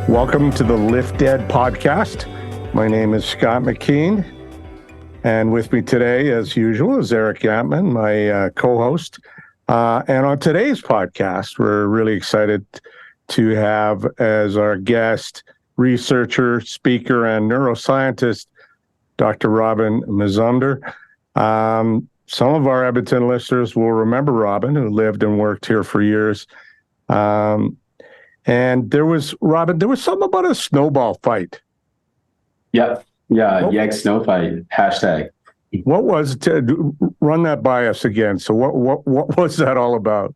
Welcome to the Lift Ed podcast. My name is Scott McKean, and with me today, as usual, is Eric Yampman, my co-host. And on today's podcast, we're really excited to have as our guest researcher, speaker, and neuroscientist, Dr. Robin Mazumder. Some of our Edmonton listeners will remember Robin, who lived and worked here for years. And there was something about a snowball fight. Yep. Yeah. Yeg snow fight. Hashtag. What was it? Run that by us again. So what was that all about?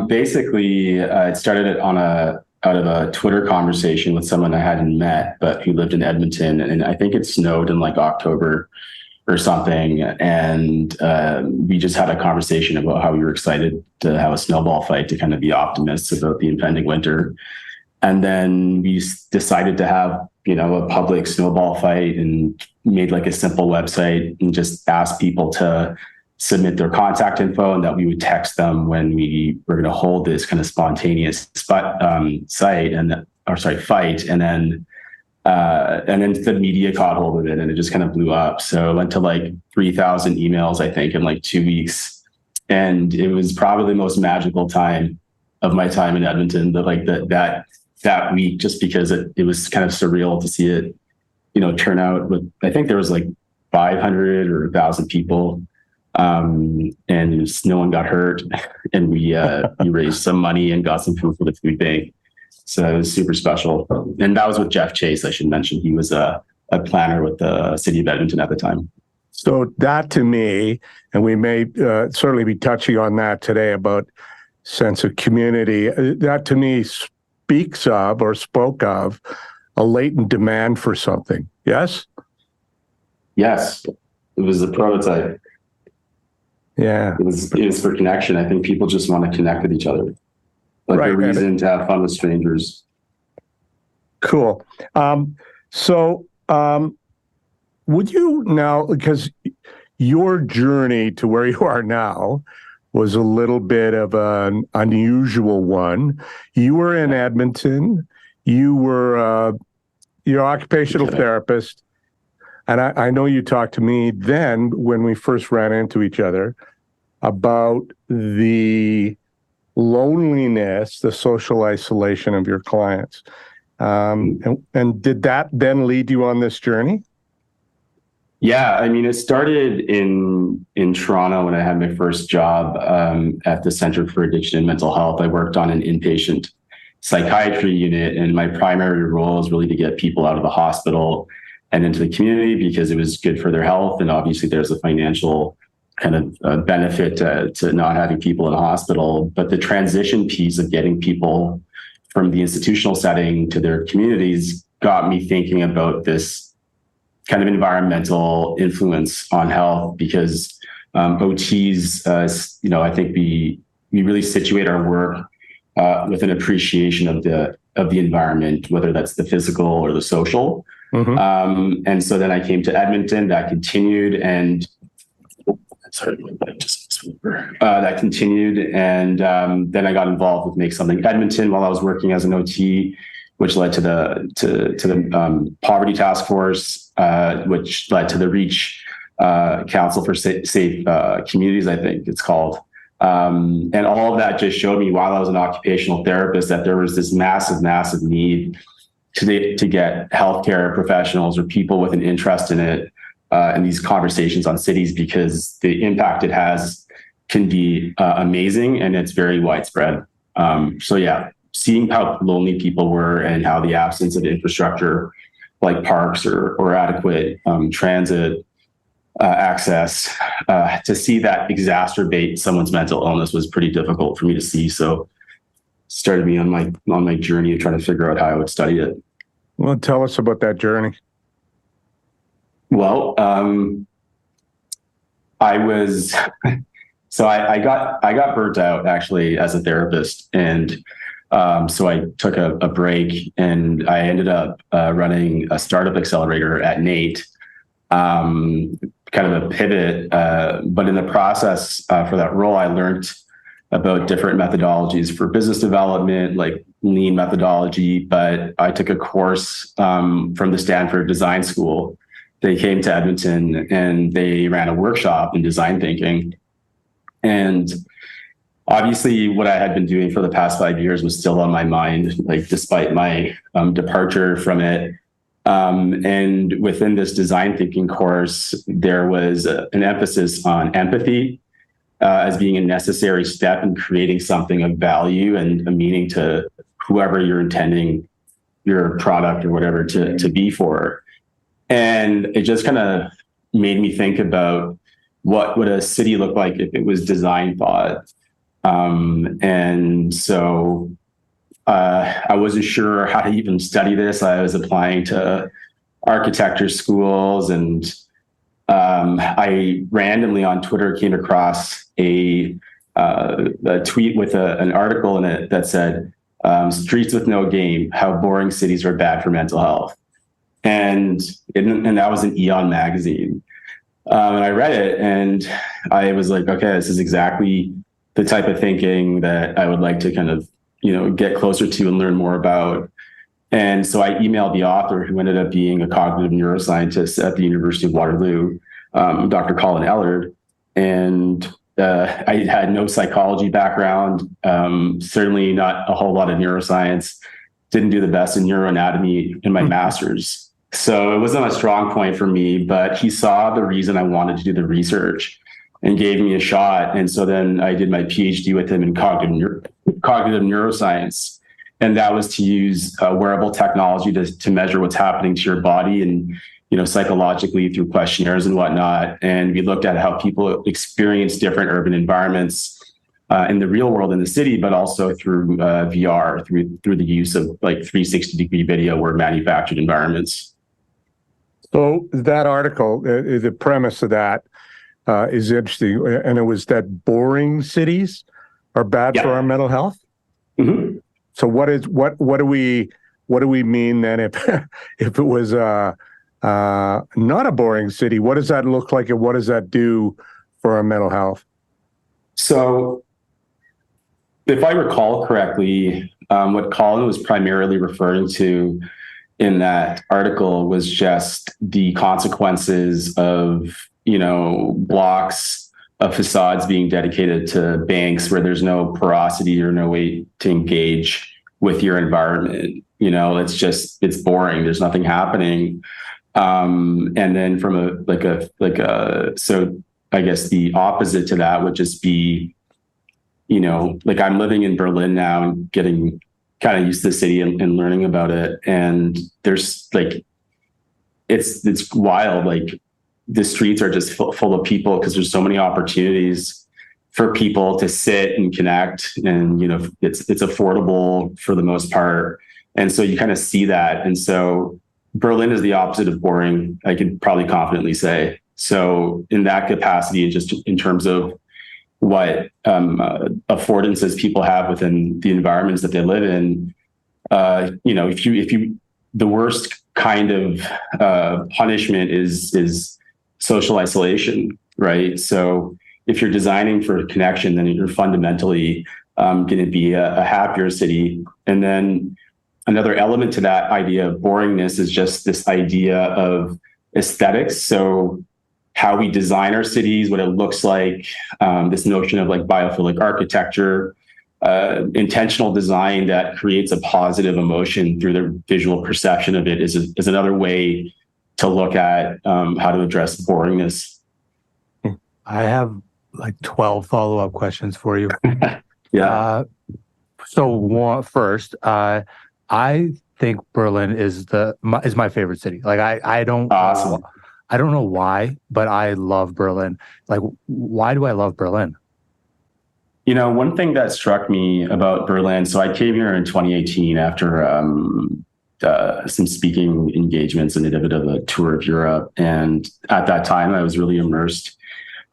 Basically, it started out of a Twitter conversation with someone I hadn't met, but who lived in Edmonton. And I think it snowed in like October or something. And we just had a conversation about how we were excited to have a snowball fight to kind of be optimists about the impending winter. And then we decided to have, a public snowball fight and made like a simple website and just asked people to submit their contact info and that we would text them when we were going to hold this kind of spontaneous fight. And then the media caught hold of it and it just kind of blew up. So it went to like 3,000 emails, I think, in like 2 weeks. And it was probably the most magical time of my time in Edmonton, that week, just because it was kind of surreal to see it, turn out. But I think there was like 500 or 1,000 people, and no one got hurt. And we raised some money and got some food for the food bank. So it was super special. And that was with Jeff Chase, I should mention. He was a planner with the city of Edmonton at the time. So that to me, and we may certainly be touching on that today about sense of community, that to me speaks of or spoke of a latent demand for something. Yes? Yes. It was a prototype. Yeah. It was for connection. I think people just want to connect with each other. Like a reason to have fun with strangers. Cool. Would you now, because your journey to where you are now was a little bit of an unusual one. You were in Edmonton. You were your occupational therapist. And I know you talked to me then when we first ran into each other about the loneliness, the social isolation of your clients. And did that then lead you on this journey? Yeah, I mean, it started in Toronto when I had my first job at the Center for Addiction and Mental Health. I worked on an inpatient psychiatry unit, and my primary role was really to get people out of the hospital and into the community because it was good for their health. And obviously there's a financial kind of benefit to not having people in a hospital. But the transition piece of getting people from the institutional setting to their communities got me thinking about this kind of environmental influence on health, because OTs, I think we really situate our work with an appreciation of the environment, whether that's the physical or the social. Mm-hmm. And so then I came to Edmonton. That continued, and then I got involved with Make Something Edmonton while I was working as an OT, which led to the Poverty Task Force, which led to the REACH Council for Safe Communities, I think it's called. And all of that just showed me while I was an occupational therapist that there was this massive, massive need to get healthcare professionals or people with an interest in it in these conversations on cities, because the impact it has can be amazing and it's very widespread. Seeing how lonely people were and how the absence of infrastructure like parks or adequate transit access, to see that exacerbate someone's mental illness was pretty difficult for me to see. So started me on my journey of trying to figure out how I would study it. Well, tell us about that journey. Well, I got burnt out actually as a therapist, and so I took a break, and I ended up running a startup accelerator at NATE, kind of a pivot. But in the process for that role, I learned about different methodologies for business development, like lean methodology. But I took a course from the Stanford Design School. They came to Edmonton and they ran a workshop in design thinking. And obviously what I had been doing for the past 5 years was still on my mind, like despite my departure from it. And within this design thinking course, there was an emphasis on empathy as being a necessary step in creating something of value and a meaning to whoever you're intending your product or whatever to be for. And it just kind of made me think about what would a city look like if it was design thought. And so I wasn't sure how to even study this. I was applying to architecture schools, and I randomly on Twitter came across a tweet with an article in it that said, "Streets with no game, how boring cities are bad for mental health." And that was in Eon magazine. And I read it and I was like, okay, this is exactly the type of thinking that I would like to kind of, get closer to and learn more about. And so I emailed the author, who ended up being a cognitive neuroscientist at the University of Waterloo, Dr. Colin Ellard. And I had no psychology background, certainly not a whole lot of neuroscience, didn't do the best in neuroanatomy in my master's. So it wasn't a strong point for me, but he saw the reason I wanted to do the research and gave me a shot. And so then I did my PhD with him in cognitive neuroscience. And that was to use wearable technology to measure what's happening to your body and, psychologically through questionnaires and whatnot. And we looked at how people experience different urban environments in the real world in the city, but also through VR, through the use of like 360-degree video or manufactured environments. So that article, the premise of that is interesting, and it was that boring cities are bad for our mental health. Mm-hmm. So what do we mean then if it was not a boring city? What does that look like, and what does that do for our mental health? So, if I recall correctly, what Colin was primarily referring to in that article was just the consequences of, blocks of facades being dedicated to banks where there's no porosity or no way to engage with your environment. It's boring. There's nothing happening. And then from so I guess the opposite to that would just be, I'm living in Berlin now and getting kind of used to the city and learning about it. And there's it's wild. Like the streets are just full of people because there's so many opportunities for people to sit and connect. And, it's affordable for the most part. And so you kind of see that. And so Berlin is the opposite of boring, I could probably confidently say. So in that capacity, and just in terms of what affordances people have within the environments that they live in, if you the worst kind of punishment is social isolation, right? So if you're designing for connection, then you're fundamentally going to be a happier city. And then another element to that idea of boringness is just this idea of aesthetics. So how we design our cities, what it looks like, this notion of like biophilic architecture, intentional design that creates a positive emotion through the visual perception of it is another way to look at how to address boringness. I have like 12 follow-up questions for you. Yeah. First, I think Berlin is my favorite city. Like I don't Awesome. I don't know why, but I love Berlin. Like, why do I love Berlin? One thing that struck me about Berlin, so I came here in 2018 after some speaking engagements and a bit of a tour of Europe. And at that time, I was really immersed,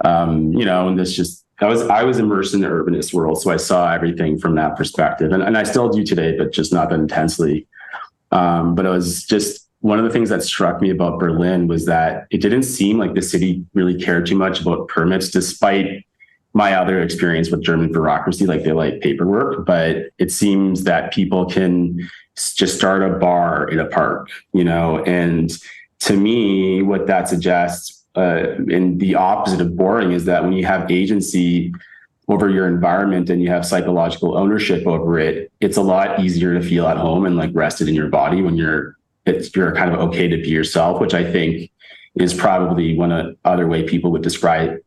in this just, I was immersed in the urbanist world. So I saw everything from that perspective. And I still do today, but just not that intensely. But it was just one of the things that struck me about Berlin was that it didn't seem like the city really cared too much about permits, despite my other experience with German bureaucracy. Like, they like paperwork, but it seems that people can just start a bar in a park, and to me, what that suggests, and the opposite of boring, is that when you have agency over your environment and you have psychological ownership over it, it's a lot easier to feel at home and like rested in your body when you're kind of okay to be yourself, which I think is probably one other way people would describe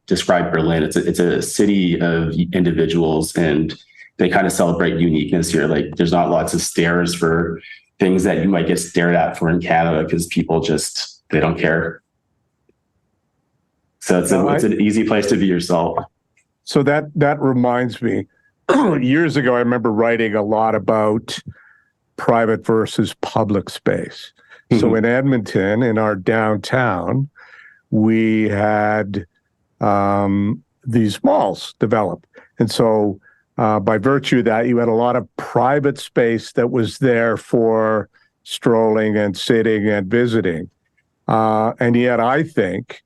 Berlin. It's a city of individuals, and they kind of celebrate uniqueness here. Like, there's not lots of stares for things that you might get stared at for in Canada, because people they don't care. So it's an easy place to be yourself. So that reminds me, years ago, I remember writing a lot about private versus public space. Mm-hmm. So in Edmonton, in our downtown, we had these malls develop. And so by virtue of that, you had a lot of private space that was there for strolling and sitting and visiting. And yet I think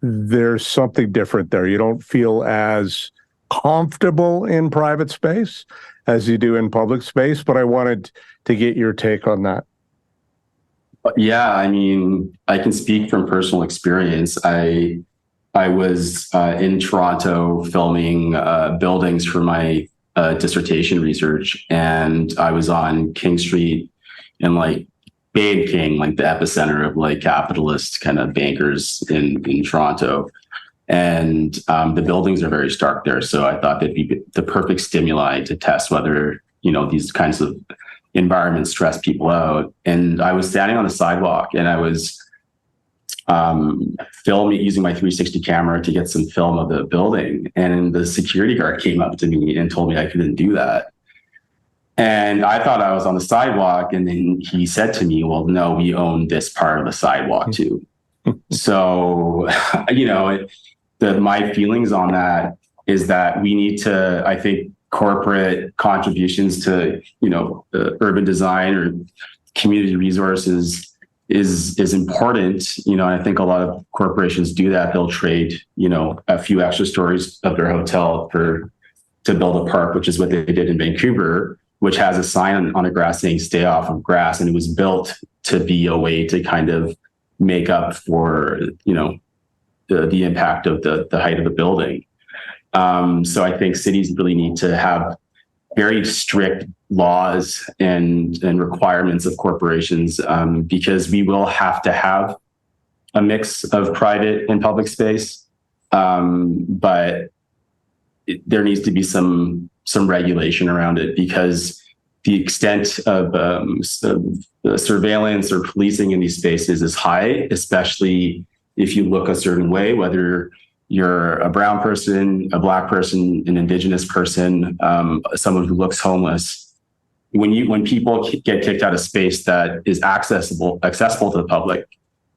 there's something different there. You don't feel as comfortable in private space as you do in public space, but I wanted to get your take on that. Yeah, I mean, I can speak from personal experience. I was in Toronto filming buildings for my dissertation research, and I was on King Street in like Bay and King, like the epicenter of like capitalist kind of bankers in Toronto. And the buildings are very stark there. So I thought they'd be the perfect stimuli to test whether, these kinds of environments stress people out. And I was standing on the sidewalk, and I was filming using my 360 camera to get some film of the building. And the security guard came up to me and told me I couldn't do that. And I thought I was on the sidewalk. And then he said to me, well, no, we own this part of the sidewalk too. So, my feelings on that is that we need to, I think, corporate contributions to, urban design or community resources is important. I think a lot of corporations do that. They'll trade, a few extra stories of their hotel to build a park, which is what they did in Vancouver, which has a sign on a grass saying "Stay off of grass," and it was built to be a way to kind of make up for, the impact of the height of the building. So I think cities really need to have very strict laws and requirements of corporations, because we will have to have a mix of private and public space. But there needs to be some regulation around it, because the extent of surveillance or policing in these spaces is high, especially if you look a certain way, whether you're a brown person, a Black person, an Indigenous person, someone who looks homeless. When people get kicked out of space that is accessible to the public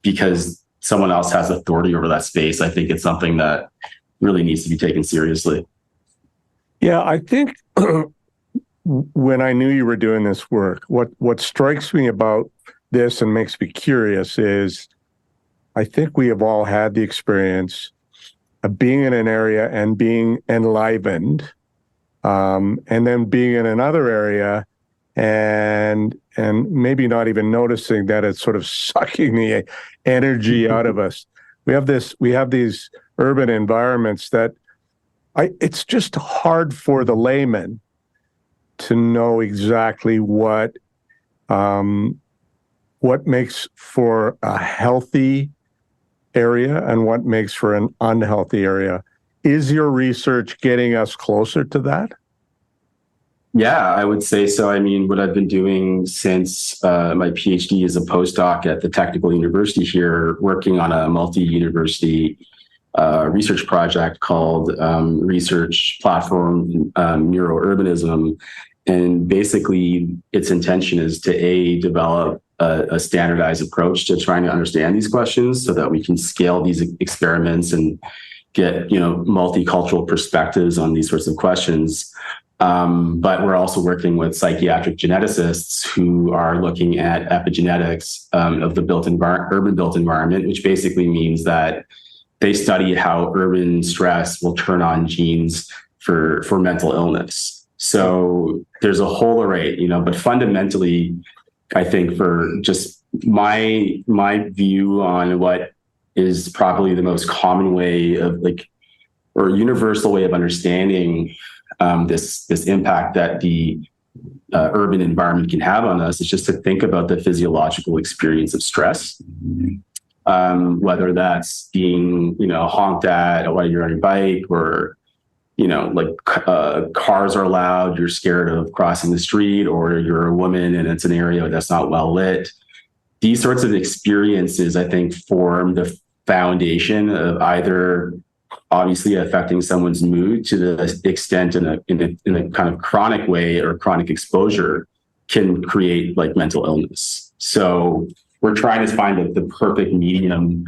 because someone else has authority over that space, I think it's something that really needs to be taken seriously. Yeah, I think when I knew you were doing this work, what strikes me about this and makes me curious is I think we have all had the experience of being in an area and being enlivened, and then being in another area and maybe not even noticing that it's sort of sucking the energy out of us. We have these urban environments that it's just hard for the layman to know exactly what makes for a healthy area and what makes for an unhealthy area. Is your research getting us closer to that? Yeah, I would say so. I mean, what I've been doing since my PhD as a postdoc at the Technical University here, working on a multi-university research project called Research Platform Neurourbanism. And basically, its intention is to develop a standardized approach to trying to understand these questions so that we can scale these experiments and get, multicultural perspectives on these sorts of questions. But we're also working with psychiatric geneticists who are looking at epigenetics of the urban built environment, which basically means that they study how urban stress will turn on genes for mental illness. So there's a whole array, but fundamentally, I think for just my view on what is probably the most common way of or universal way of understanding this impact that the urban environment can have on us is just to think about the physiological experience of stress. Whether that's being, honked at while you're on your bike, or, cars are loud, you're scared of crossing the street, or you're a woman and it's an area that's not well lit. These sorts of experiences, I think, form the foundation of either obviously affecting someone's mood to the extent in a kind of chronic way, or chronic exposure can create mental illness. So we're trying to find the perfect medium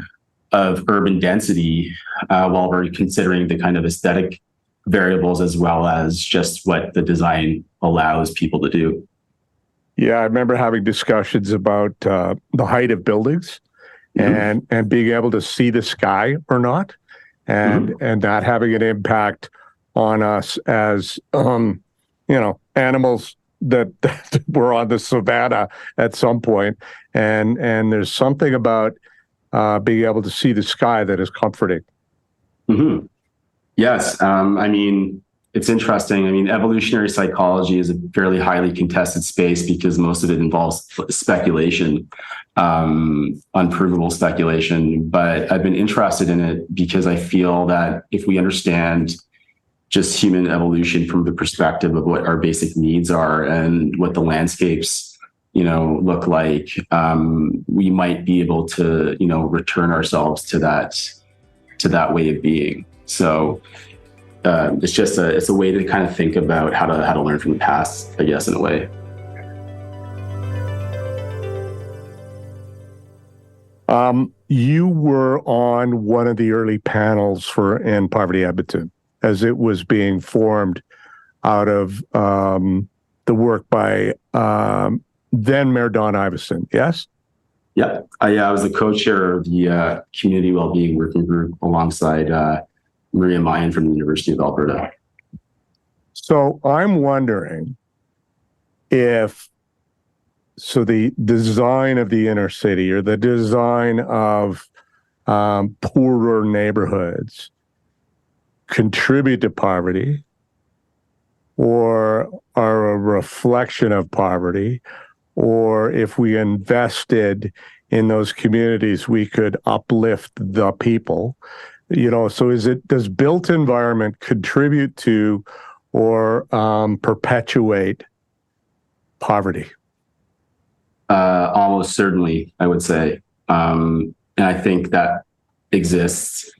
of urban density while we're considering the kind of aesthetic variables as well as just what the design allows people to do. Yeah, I remember having discussions about the height of buildings and being able to see the sky or not, and that having an impact on us as animals that were on the savannah at some point. And there's something about being able to see the sky that is comforting. Mm-hmm. Yes. It's interesting. Evolutionary psychology is a fairly highly contested space because most of it involves speculation, unprovable speculation. But I've been interested in it because I feel that if we understand just human evolution from the perspective of what our basic needs are and what the landscapes, look like, we might be able to, return ourselves to that way of being. So it's a way to kind of think about how to learn from the past, I guess, in a way. You were on one of the early panels for End Poverty Edmonton as it was being formed out of the work by then Mayor Don Iveson. Yes? Yeah. I was the co-chair of the Community Wellbeing Working Group alongside Maria Mayan from the University of Alberta. So I'm wondering if the design of the inner city or the design of poorer neighborhoods contribute to poverty or are a reflection of poverty, or if we invested in those communities, we could uplift the people. So does built environment contribute to or perpetuate poverty? Almost certainly, I would say. And I think that exists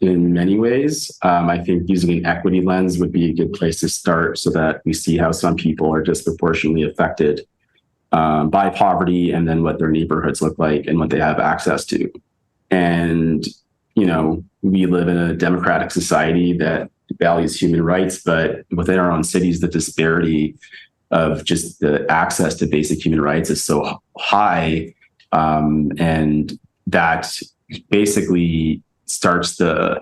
in many ways. I think using an equity lens would be a good place to start so that we see how some people are disproportionately affected by poverty, and then what their neighborhoods look like and what they have access to. And we live in a democratic society that values human rights, but within our own cities, the disparity of just the access to basic human rights is so high. And that basically starts the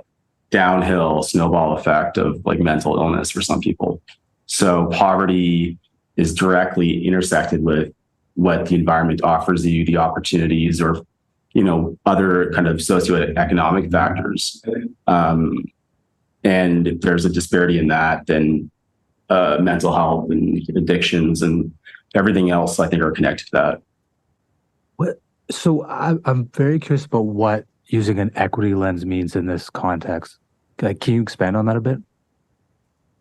downhill snowball effect of mental illness for some people. So poverty is directly intersected with what the environment offers you, the opportunities, or other kind of socioeconomic factors. And if there's a disparity in that, then mental health and addictions and everything else, I think, are connected to that. So I'm very curious about what using an equity lens means in this context. Can you expand on that a bit?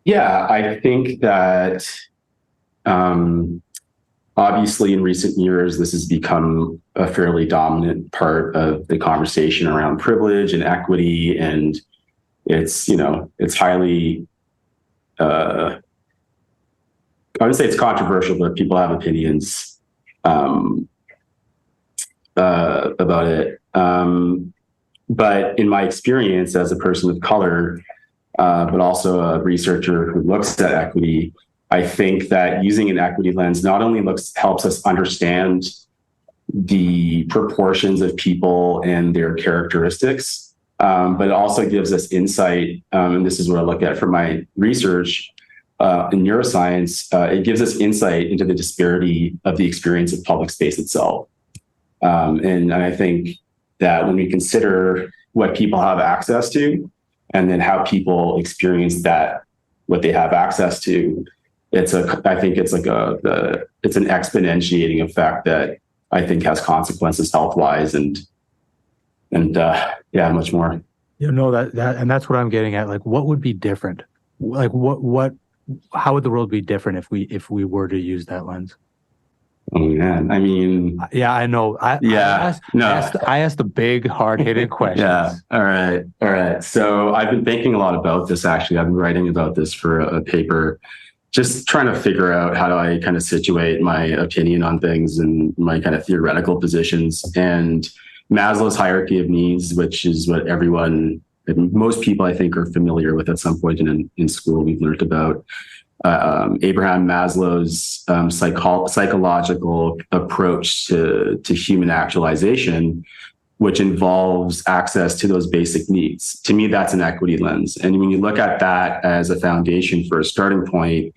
Yeah, I think that obviously in recent years, this has become a fairly dominant part of the conversation around privilege and equity. And it's highly, I would say it's controversial, but people have opinions about it. But in my experience as a person of color, but also a researcher who looks at equity, I think that using an equity lens not only helps us understand the proportions of people and their characteristics, but it also gives us insight. And this is what I look at for my research in neuroscience. It gives us insight into the disparity of the experience of public space itself. And I think that when we consider what people have access to, and then how people experience that, what they have access to, I think it's like it's an exponentiating effect that I think has consequences health-wise and much more. And that's what I'm getting at. Like, what would be different? Like, how would the world be different if we were to use that lens? Oh man, I mean, yeah, I know. I asked the big, hard-hitting questions. Yeah. All right. So I've been thinking a lot about this. Actually, I've been writing about this for a paper, just trying to figure out how do I kind of situate my opinion on things and my kind of theoretical positions. And Maslow's hierarchy of needs, which is what most people I think are familiar with at some point in school, we've learned about. Abraham Maslow's psychological approach to human actualization, which involves access to those basic needs. To me, that's an equity lens. And when you look at that as a foundation for a starting point,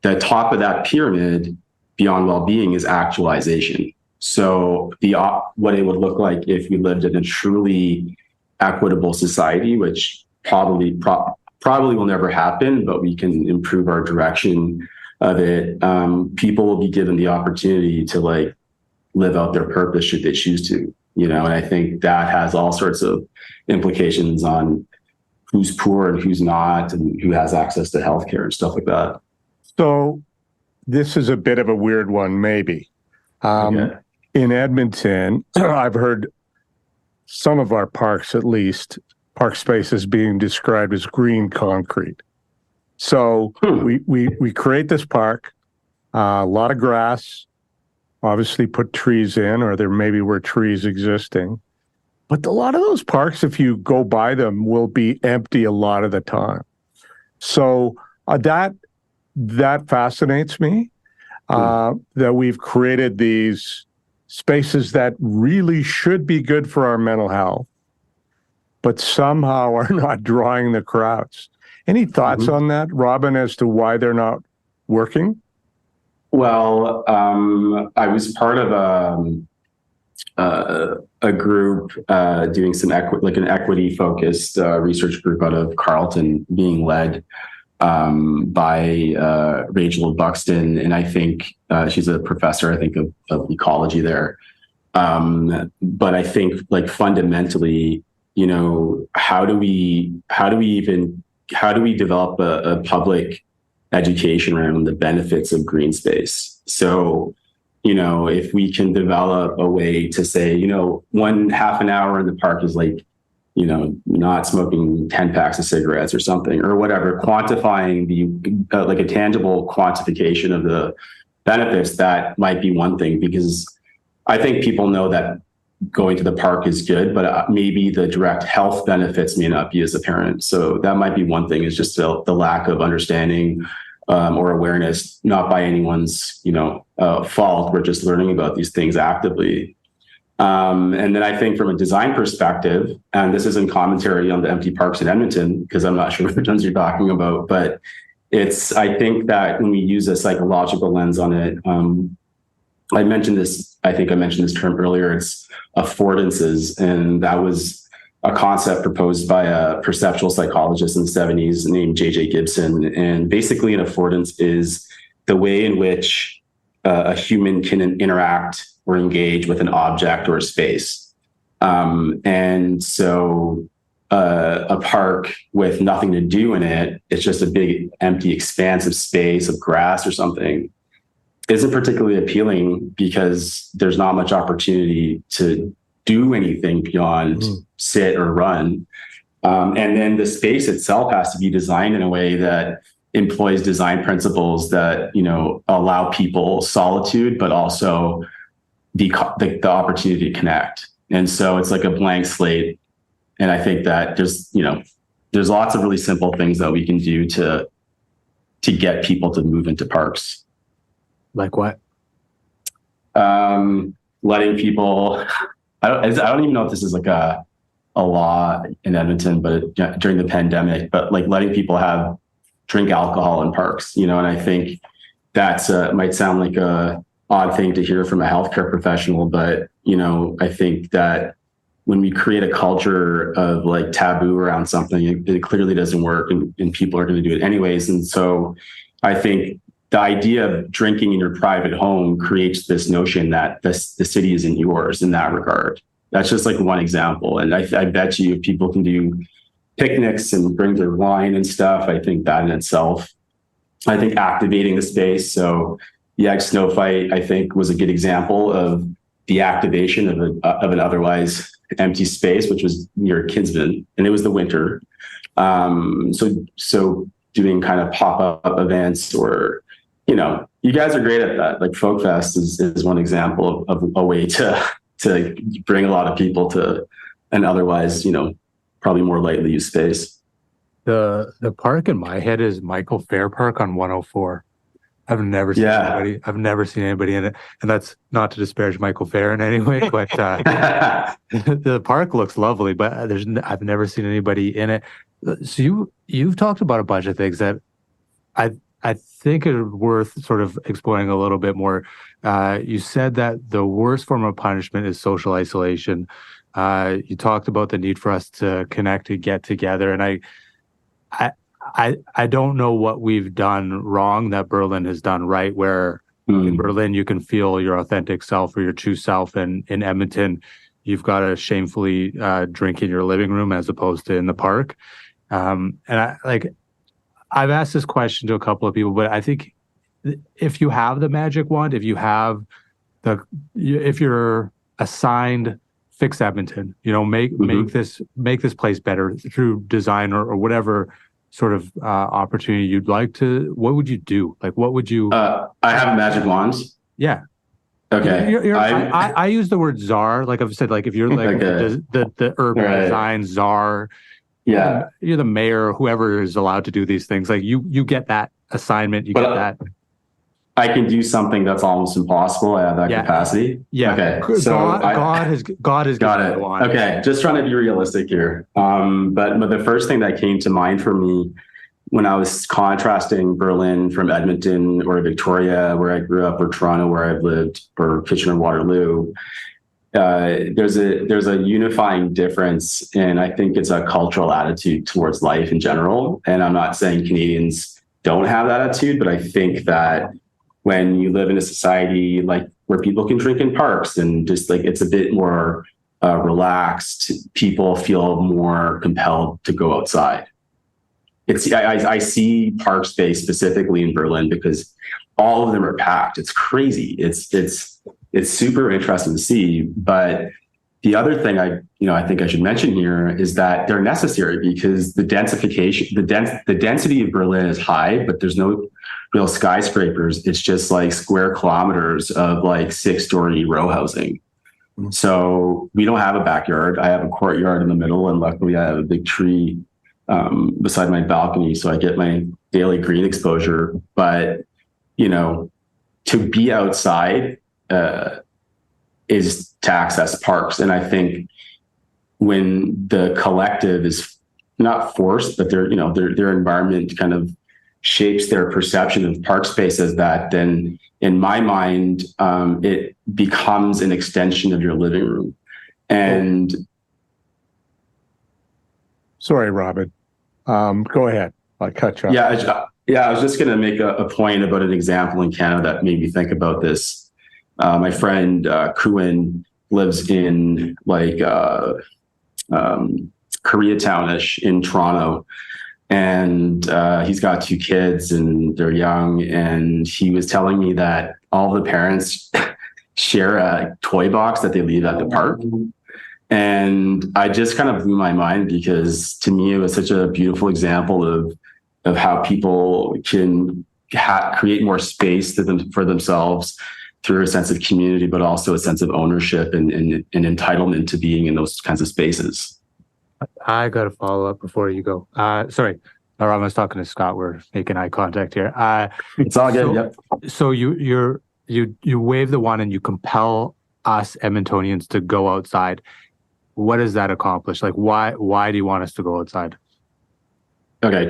the top of that pyramid beyond well-being is actualization. So what it would look like if we lived in a truly equitable society, which probably will never happen, but we can improve our direction of it. People will be given the opportunity to live out their purpose should they choose to, and I think that has all sorts of implications on who's poor and who's not, and who has access to healthcare and stuff like that. So this is a bit of a weird one, maybe. In Edmonton, I've heard some of our parks, at least, park spaces being described as green concrete. So we create this park, a lot of grass, obviously put trees in, or there maybe were trees existing. But a lot of those parks, if you go by them, will be empty a lot of the time. So that fascinates me, that we've created these spaces that really should be good for our mental health, but somehow are not drawing the crowds. Any thoughts on that, Robin, as to why they're not working? Well, I was part of a group doing some an equity-focused research group out of Carleton, being led by Rachel Buxton, and I think she's a professor, I think, of ecology there. But I think, fundamentally, how do we develop a public education around the benefits of green space? So, if we can develop a way to say, one half an hour in the park is not smoking 10 packs of cigarettes or something, or whatever, quantifying a tangible quantification of the benefits, that might be one thing, because I think people know that going to the park is good, but maybe the direct health benefits may not be as apparent. So that might be one thing, is just the lack of understanding or awareness, not by anyone's, fault. We're just learning about these things actively. And then I think from a design perspective, and this isn't commentary on the empty parks in Edmonton, because I'm not sure which ones you're talking about, but I think that when we use a psychological lens on it, I mentioned this term earlier, it's affordances. And that was a concept proposed by a perceptual psychologist in the 70s named J.J. Gibson. And basically an affordance is the way in which a human can interact or engage with an object or a space. And so a park with nothing to do in it, it's just a big empty expanse of space, of grass or something, isn't particularly appealing, because there's not much opportunity to do anything beyond sit or run. And then the space itself has to be designed in a way that employs design principles that, allow people solitude, but also the opportunity to connect. And so it's like a blank slate. And I think that there's, there's lots of really simple things that we can do to get people to move into parks. Like what? Letting people, I don't even know if this is like a law in Edmonton, but during the pandemic, but like letting people drink alcohol in parks, and I think that's might sound like a odd thing to hear from a healthcare professional, but I think that when we create a culture of like taboo around something, it clearly doesn't work, and people are going to do it anyways. And so I think the idea of drinking in your private home creates this notion that the city isn't yours in that regard. That's just like one example. And I bet you if people can do picnics and bring their wine and stuff, I think that in itself, I think activating the space. So the Egg Snow Fight, I think, was a good example of the activation of an otherwise empty space, which was near Kinsman, and it was the winter. So doing kind of pop-up events, or, you guys are great at that. Like Folk Fest is one example of a way to bring a lot of people to an otherwise, probably more lightly used space. The park in my head is Michael Fair Park on 104. I've never seen anybody. I've never seen anybody in it, and that's not to disparage Michael Fair in any way. But the park looks lovely, but I've never seen anybody in it. So you've talked about a bunch of things that I think are worth sort of exploring a little bit more. You said that the worst form of punishment is social isolation. You talked about the need for us to connect, to get together, and I don't know what we've done wrong that Berlin has done right, where in Berlin you can feel your authentic self or your true self, and in Edmonton you've got to shamefully drink in your living room as opposed to in the park. And I've asked this question to a couple of people, but I think if you have the magic wand, if you're assigned fix Edmonton, make this place better through design or whatever sort of opportunity you'd like to, what would you do? Like, what would you? I have magic wands. Yeah. Okay. I use the word czar. Like I've said, like if you're like the urban design czar, yeah, you're the mayor, whoever is allowed to do these things. Like you get that assignment. You get that. I can do something that's almost impossible. I have that capacity. Yeah. Okay. So God has got it. Okay. Just trying to be realistic here. But the first thing that came to mind for me when I was contrasting Berlin from Edmonton or Victoria, where I grew up, or Toronto, where I've lived, or Kitchener-Waterloo, there's a unifying difference, and I think it's a cultural attitude towards life in general. And I'm not saying Canadians don't have that attitude, but I think that when you live in a society like where people can drink in parks and just like it's a bit more relaxed, people feel more compelled to go outside. I see park space specifically in Berlin because all of them are packed. It's crazy. It's super interesting to see. But the other thing I think I should mention here is that they're necessary because the densification, the density of Berlin is high, but there's no real skyscrapers. It's just like square kilometers of like 6-story row housing. So we don't have a backyard. I have a courtyard in the middle, and luckily I have a big tree beside my balcony, so I get my daily green exposure. But to be outside is to access parks, and I think when the collective is not forced, but their environment kind of shapes their perception of park space as that, then in my mind, it becomes an extension of your living room. And sorry, Robin, go ahead. I cut you off. I was just going to make a point about an example in Canada that made me think about this. My friend Kuin lives in like Koreatown-ish in Toronto. And he's got 2 kids and they're young. And he was telling me that all the parents share a toy box that they leave at the park. And I just kind of blew my mind because to me, it was such a beautiful example of how people can create more space for themselves through a sense of community, but also a sense of ownership and entitlement to being in those kinds of spaces. I got to follow up before you go. Sorry, I was talking to Scott. We're making eye contact here. It's all good. Yep. So you wave the wand and you compel us Edmontonians to go outside. What does that accomplish? Like, why do you want us to go outside? Okay.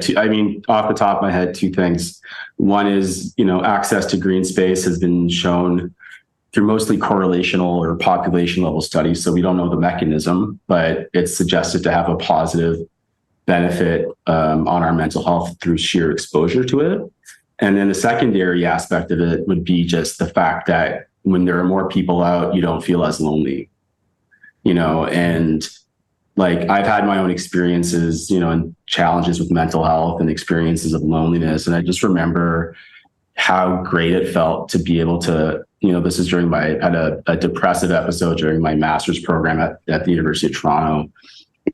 Off the top of my head, two things. One is, access to green space has been shown through mostly correlational or population level studies. So we don't know the mechanism, but it's suggested to have a positive benefit on our mental health through sheer exposure to it. And then the secondary aspect of it would be just the fact that when there are more people out, you don't feel as lonely, and like I've had my own experiences, and challenges with mental health and experiences of loneliness. And I just remember how great it felt to be able to, this is I had a depressive episode during my master's program at the University of Toronto.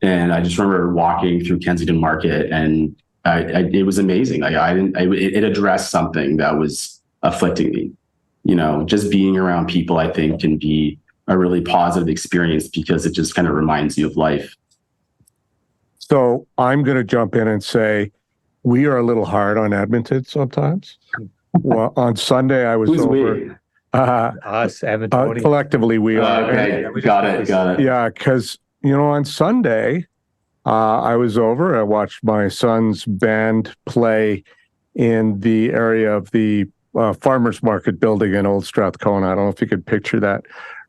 And I just remember walking through Kensington Market, and it was amazing. It addressed something that was afflicting me. Just being around people, I think, can be a really positive experience because it just kind of reminds you of life. So I'm going to jump in and say we are a little hard on Edmonton sometimes. Well, on Sunday I was over. Us, Edmontonians. Collectively, we are. Okay, got it. Yeah, because on Sunday I was over. I watched my son's band play in the area of the farmers market building in Old Strathcona. I don't know if you could picture that,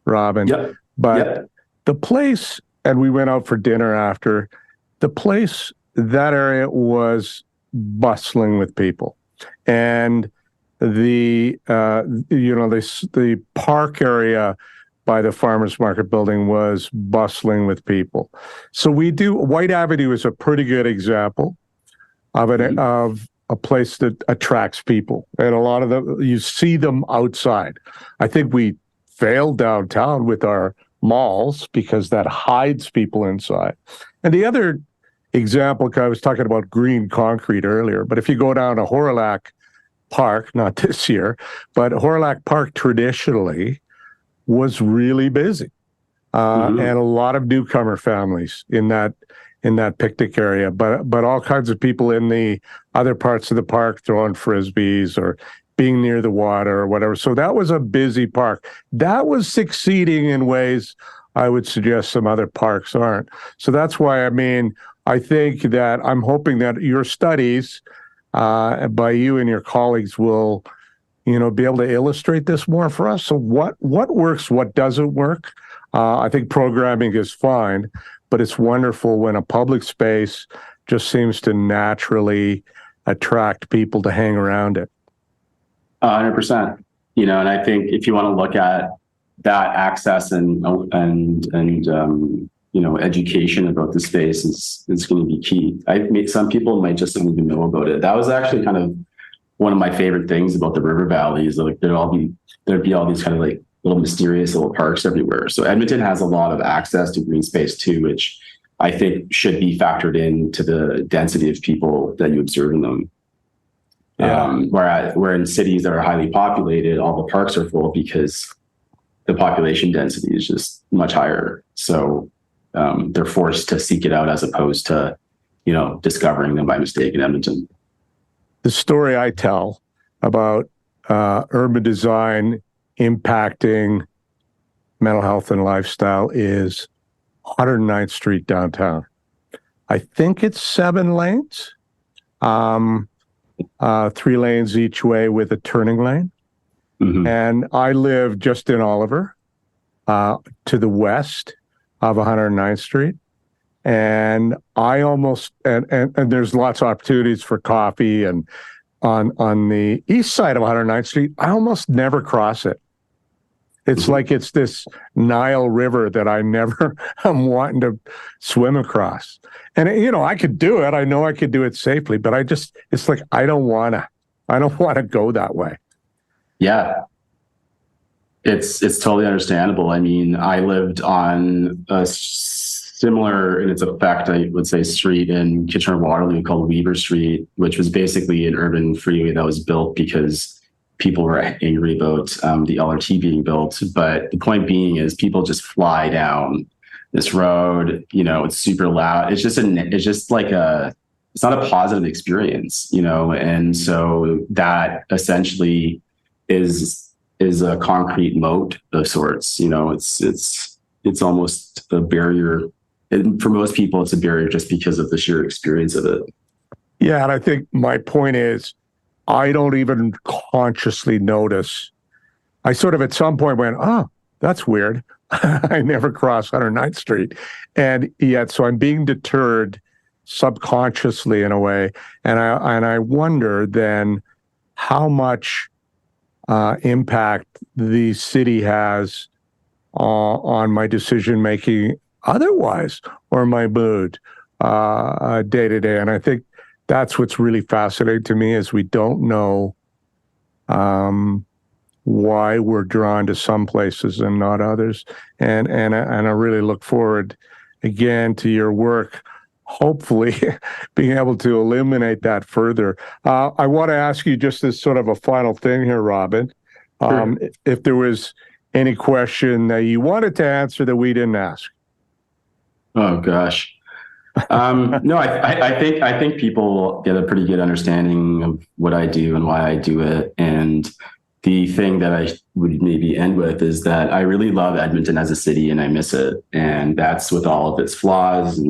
Robin. Yep. But the place, and we went out for dinner after. The place, that area was bustling with people, and the park area by the farmers market building was bustling with people. So White Avenue is a pretty good example of a place that attracts people, and a lot of them, you see them outside. I think we failed downtown with our malls because that hides people inside. And the other example, I was talking about green concrete earlier, but if you go down to Horilac Park, not this year, but Horilac Park traditionally was really busy, and a lot of newcomer families in that picnic area, but all kinds of people in the other parts of the park throwing frisbees or being near the water or whatever. So that was a busy park. That was succeeding in ways I would suggest some other parks aren't. So that's why, I think that I'm hoping that your studies by you and your colleagues will, be able to illustrate this more for us. So what works, what doesn't work? I think programming is fine, but it's wonderful when a public space just seems to naturally attract people to hang around it. 100%. And I think if you want to look at that access and education about the space is going to be key. Some people might just don't even know about it. That was actually kind of one of my favorite things about the River Valley is like there'd be all these kind of like little mysterious little parks everywhere. So Edmonton has a lot of access to green space too, which I think should be factored into the density of people that you observe in them. Yeah. Where in cities that are highly populated, all the parks are full because the population density is just much higher. So they're forced to seek it out as opposed to, discovering them by mistake in Edmonton. The story I tell about urban design impacting mental health and lifestyle is 109th Street downtown. I think it's 7 lanes, 3 lanes each way with a turning lane. Mm-hmm. And I live just in Oliver, to the west of 109th Street. And I almost, and there's lots of opportunities for coffee, and on the east side of 109th Street, I almost never cross it. It's like it's this Nile River that I never am wanting to swim across. And, I could do it. I know I could do it safely, but it's like, I don't want to go that way. Yeah. It's totally understandable. I lived on a similar in its effect, I would say, street in Kitchener-Waterloo called Weaver Street, which was basically an urban freeway that was built because people were angry about the LRT being built. But the point being is people just fly down this road, it's super loud. It's not a positive experience, and so that essentially is a concrete moat of sorts. It's almost a barrier. And for most people, it's a barrier just because of the sheer experience of it. Yeah, and I think my point is, I don't even consciously notice. I sort of at some point went, oh, that's weird. I never crossed 109th Street. And yet, so I'm being deterred subconsciously in a way. And I wonder then how much impact the city has on my decision-making otherwise, or my mood day to day. And I think that's what's really fascinating to me is we don't know why we're drawn to some places and not others. And I really look forward again to your work, hopefully being able to illuminate that further. I want to ask you just as sort of a final thing here, Robin, Sure. if there was any question that you wanted to answer that we didn't ask. Oh gosh. No, I think people get a pretty good understanding of what I do and why I do it. And the thing that I would maybe end with is that I really love Edmonton as a city and I miss it. And that's with all of its flaws.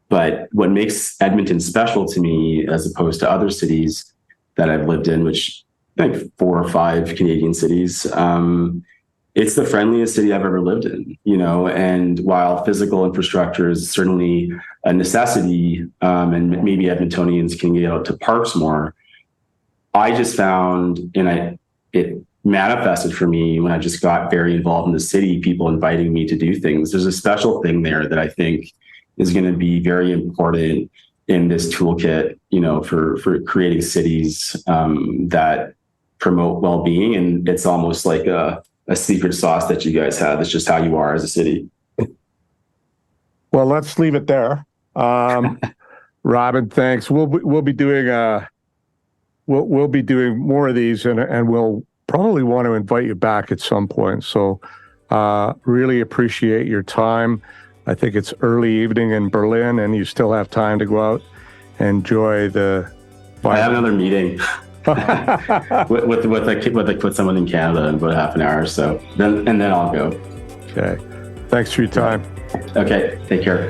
But what makes Edmonton special to me, as opposed to other cities that I've lived in, which I think 4 or 5 Canadian cities, it's the friendliest city I've ever lived in, and while physical infrastructure is certainly a necessity, and maybe Edmontonians can get out to parks more, I just found, it manifested for me when I just got very involved in the city, people inviting me to do things. There's a special thing there that I think is going to be very important in this toolkit, for creating cities that promote well-being. And it's almost like a secret sauce that you guys have. It's just how you are as a city. Well, let's leave it there. Robin, thanks. We'll be doing we'll be doing more of these, and we'll probably want to invite you back at some point. So really appreciate your time. I think it's early evening in Berlin, and you still have time to go out and enjoy the. I have another meeting with someone in Canada in about half an hour or so. Then I'll go. Okay. Thanks for your time. Okay. Take care.